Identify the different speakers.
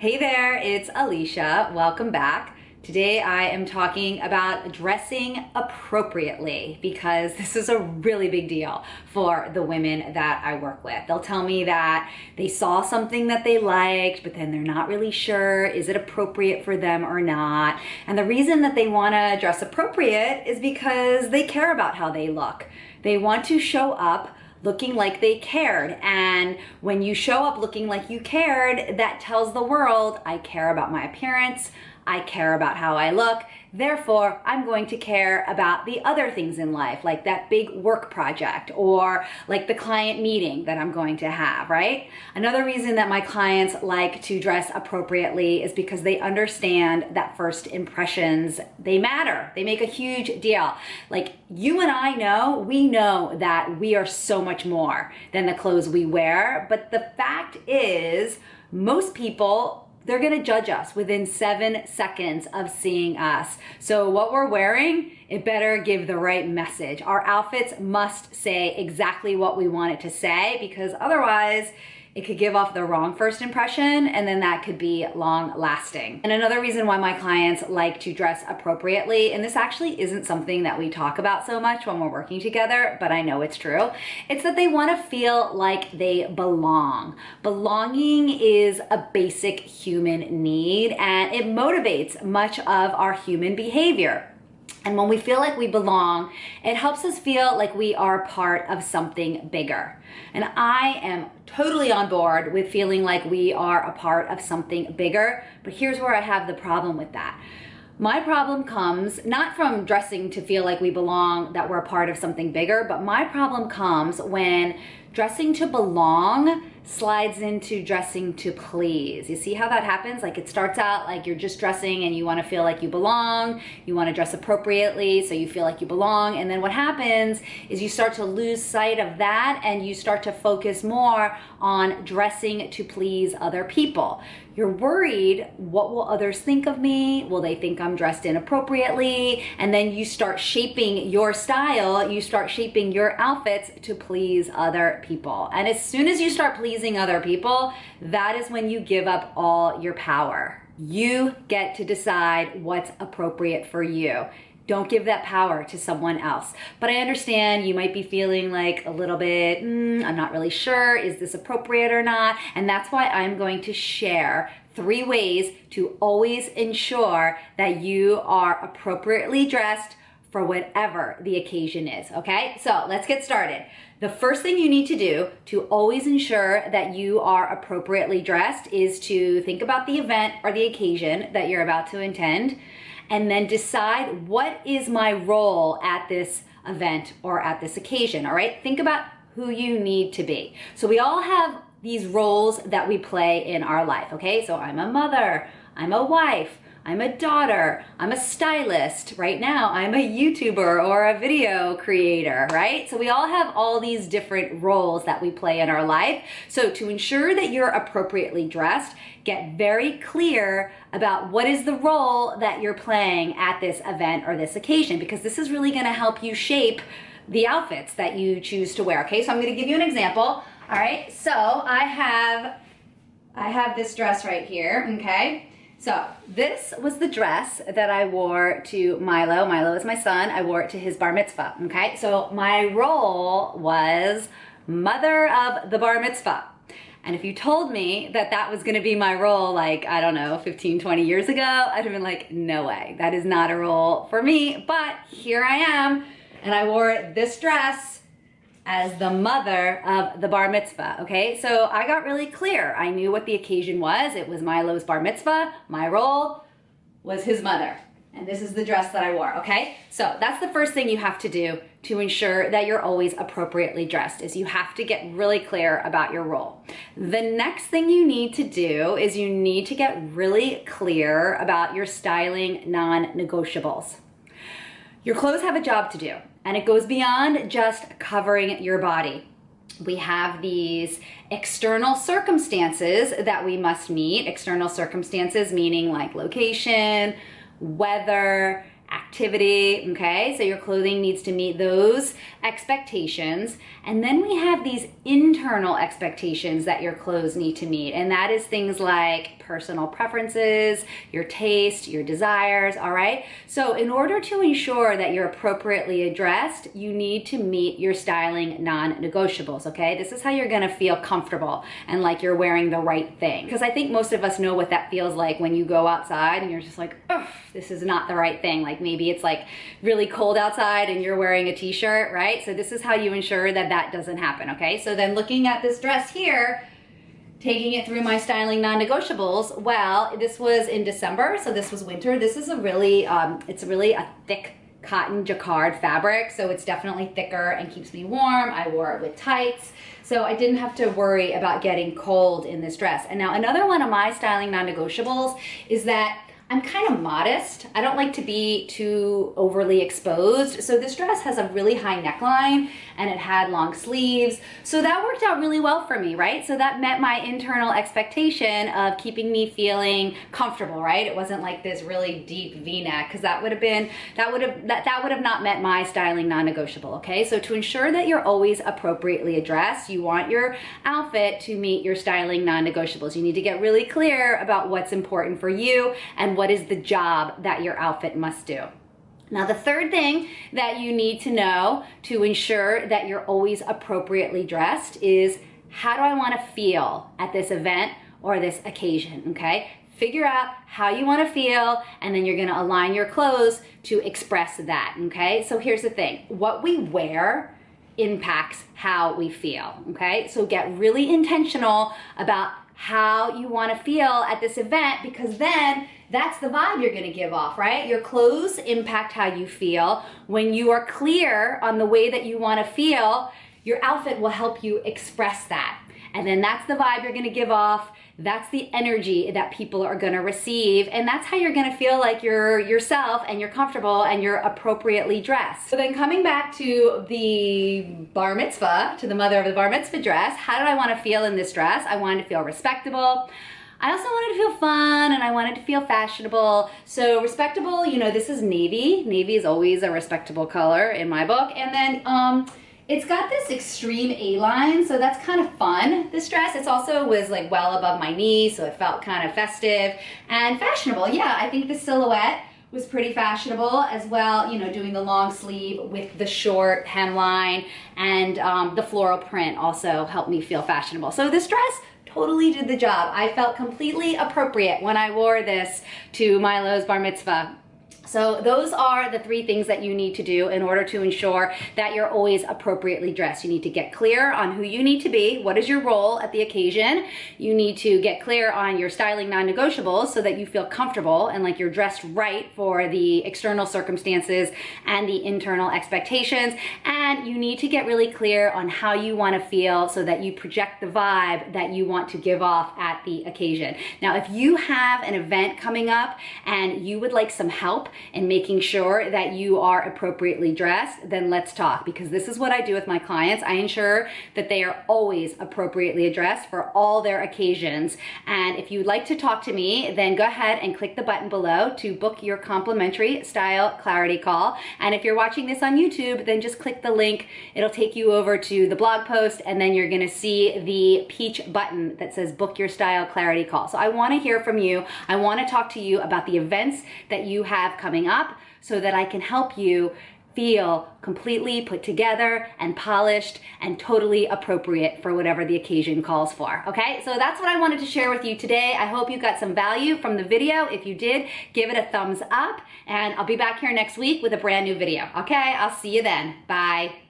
Speaker 1: Hey there, it's Elysha. Welcome back. Today I am talking about dressing appropriately because this is a really big deal for the women that I work with. They'll tell me that they saw something that they liked, but then they're not really sure, is it appropriate for them or not? And the reason that they want to dress appropriate is because they care about how they look. They want to show up looking like they cared. And when you show up looking like you cared, that tells the world, I care about my appearance, I care about how I look, therefore I'm going to care about the other things in life, like that big work project or like the client meeting that I'm going to have, right? Another reason that my clients like to dress appropriately is because they understand that first impressions, they matter. They make a huge deal. Like you and I know, we know that we are so much more than the clothes we wear, but the fact is most people, they're gonna judge us within 7 seconds of seeing us. So what we're wearing, it better give the right message. Our outfits must say exactly what we want it to say, because otherwise it could give off the wrong first impression, and then that could be long lasting. And another reason why my clients like to dress appropriately, and this actually isn't something that we talk about so much when we're working together, but I know it's true, it's that they want to feel like they belong. Belonging is a basic human need, and it motivates much of our human behavior. And when we feel like we belong, it helps us feel like we are part of something bigger. And I am totally on board with feeling like we are a part of something bigger, but here's where I have the problem with that. My problem comes not from dressing to feel like we belong, that we're a part of something bigger, but my problem comes when dressing to belong slides into dressing to please. You see how that happens? Like it starts out like you're just dressing and you want to feel like you belong, you want to dress appropriately so you feel like you belong, and then what happens is you start to lose sight of that and you start to focus more on dressing to please other people. You're worried, what will others think of me? Will they think I'm dressed inappropriately? And then you start shaping your style, you start shaping your outfits to please other people. And as soon as you start pleasing other people, that is when you give up all your power. You get to decide what's appropriate for you. Don't give that power to someone else. But I understand you might be feeling like a little bit, I'm not really sure, is this appropriate or not? And that's why I'm going to share 3 ways to always ensure that you are appropriately dressed for whatever the occasion is, okay? So let's get started. The first thing you need to do to always ensure that you are appropriately dressed is to think about the event or the occasion that you're about to attend, and then decide what is my role at this event or at this occasion, all right? Think about who you need to be. So we all have these roles that we play in our life, okay? So I'm a mother, I'm a wife, I'm a daughter, I'm a stylist. Right now, I'm a YouTuber or a video creator, right? So we all have all these different roles that we play in our life. So to ensure that you're appropriately dressed, get very clear about what is the role that you're playing at this event or this occasion, because this is really gonna help you shape the outfits that you choose to wear, okay? So I'm gonna give you an example. All right, so I have this dress right here, okay? So this was the dress that I wore to Milo. Milo is my son. I wore it to his bar mitzvah, okay? So my role was mother of the bar mitzvah. And if you told me that that was gonna be my role, like, I don't know, 15, 20 years ago, I'd have been like, no way, that is not a role for me. But here I am, and I wore this dress as the mother of the bar mitzvah, okay? So I got really clear. I knew what the occasion was. It was Milo's bar mitzvah. My role was his mother. And this is the dress that I wore, okay? So that's the first thing you have to do to ensure that you're always appropriately dressed, is you have to get really clear about your role. The next thing you need to do is you need to get really clear about your styling non-negotiables. Your clothes have a job to do, and it goes beyond just covering your body. We have these external circumstances that we must meet. External circumstances meaning like location, weather, activity, okay? So your clothing needs to meet those expectations. And then we have these internal expectations that your clothes need to meet. And that is things like personal preferences, your taste, your desires, all right? So in order to ensure that you're appropriately dressed, you need to meet your styling non-negotiables, okay? This is how you're gonna feel comfortable and like you're wearing the right thing. Because I think most of us know what that feels like when you go outside and you're just like, oh, this is not the right thing. Like maybe it's like really cold outside and you're wearing a t-shirt, right? So this is how you ensure that that doesn't happen, okay? So then looking at this dress here, taking it through my styling non-negotiables, well, this was in December, so this was winter. This is a really, it's really a thick cotton jacquard fabric, so it's definitely thicker and keeps me warm. I wore it with tights, so I didn't have to worry about getting cold in this dress. And now another one of my styling non-negotiables is that I'm kind of modest. I don't like to be too overly exposed. So this dress has a really high neckline and it had long sleeves. So that worked out really well for me, right? So that met my internal expectation of keeping me feeling comfortable, right? It wasn't like this really deep V-neck, because that would have not met my styling non-negotiable, okay? So to ensure that you're always appropriately dressed, you want your outfit to meet your styling non-negotiables. You need to get really clear about what's important for you and what is the job that your outfit must do. Now, the third thing that you need to know to ensure that you're always appropriately dressed is, how do I want to feel at this event or this occasion, okay? Figure out how you want to feel, and then you're going to align your clothes to express that, okay? So here's the thing. What we wear impacts how we feel, okay? So get really intentional about how you want to feel at this event, because then that's the vibe you're going to give off, right? Your clothes impact how you feel. When you are clear on the way that you want to feel, your outfit will help you express that. And then that's the vibe you're going to give off. That's the energy that people are going to receive. And that's how you're going to feel like you're yourself and you're comfortable and you're appropriately dressed. So then coming back to the bar mitzvah, to the mother of the bar mitzvah dress, how did I want to feel in this dress? I wanted to feel respectable. I also wanted to feel fun, and I wanted to feel fashionable. So respectable, you know, this is navy. Navy is always a respectable color in my book. And then it's got this extreme A-line, so that's kind of fun, this dress. It also was like well above my knee, so it felt kind of festive and fashionable. Yeah, I think the silhouette was pretty fashionable as well, you know, doing the long sleeve with the short hemline, and the floral print also helped me feel fashionable. So this dress totally did the job. I felt completely appropriate when I wore this to Milo's bar mitzvah. So those are the three things that you need to do in order to ensure that you're always appropriately dressed. You need to get clear on who you need to be. What is your role at the occasion? You need to get clear on your styling non-negotiables so that you feel comfortable and like you're dressed right for the external circumstances and the internal expectations. And you need to get really clear on how you want to feel so that you project the vibe that you want to give off at the occasion. Now, if you have an event coming up and you would like some help and making sure that you are appropriately dressed, then let's talk, because this is what I do with my clients. I ensure that they are always appropriately dressed for all their occasions. And if you'd like to talk to me, then go ahead and click the button below to book your complimentary style clarity call. And if you're watching this on YouTube, then just click the link. It'll take you over to the blog post, and then you're gonna see the peach button that says book your style clarity call. So I wanna hear from you. I wanna talk to you about the events that you have coming up so that I can help you feel completely put together and polished and totally appropriate for whatever the occasion calls for, okay? So that's what I wanted to share with you today. I hope you got some value from the video. If you did, give it a thumbs up, and I'll be back here next week with a brand new video, okay? I'll see you then. Bye.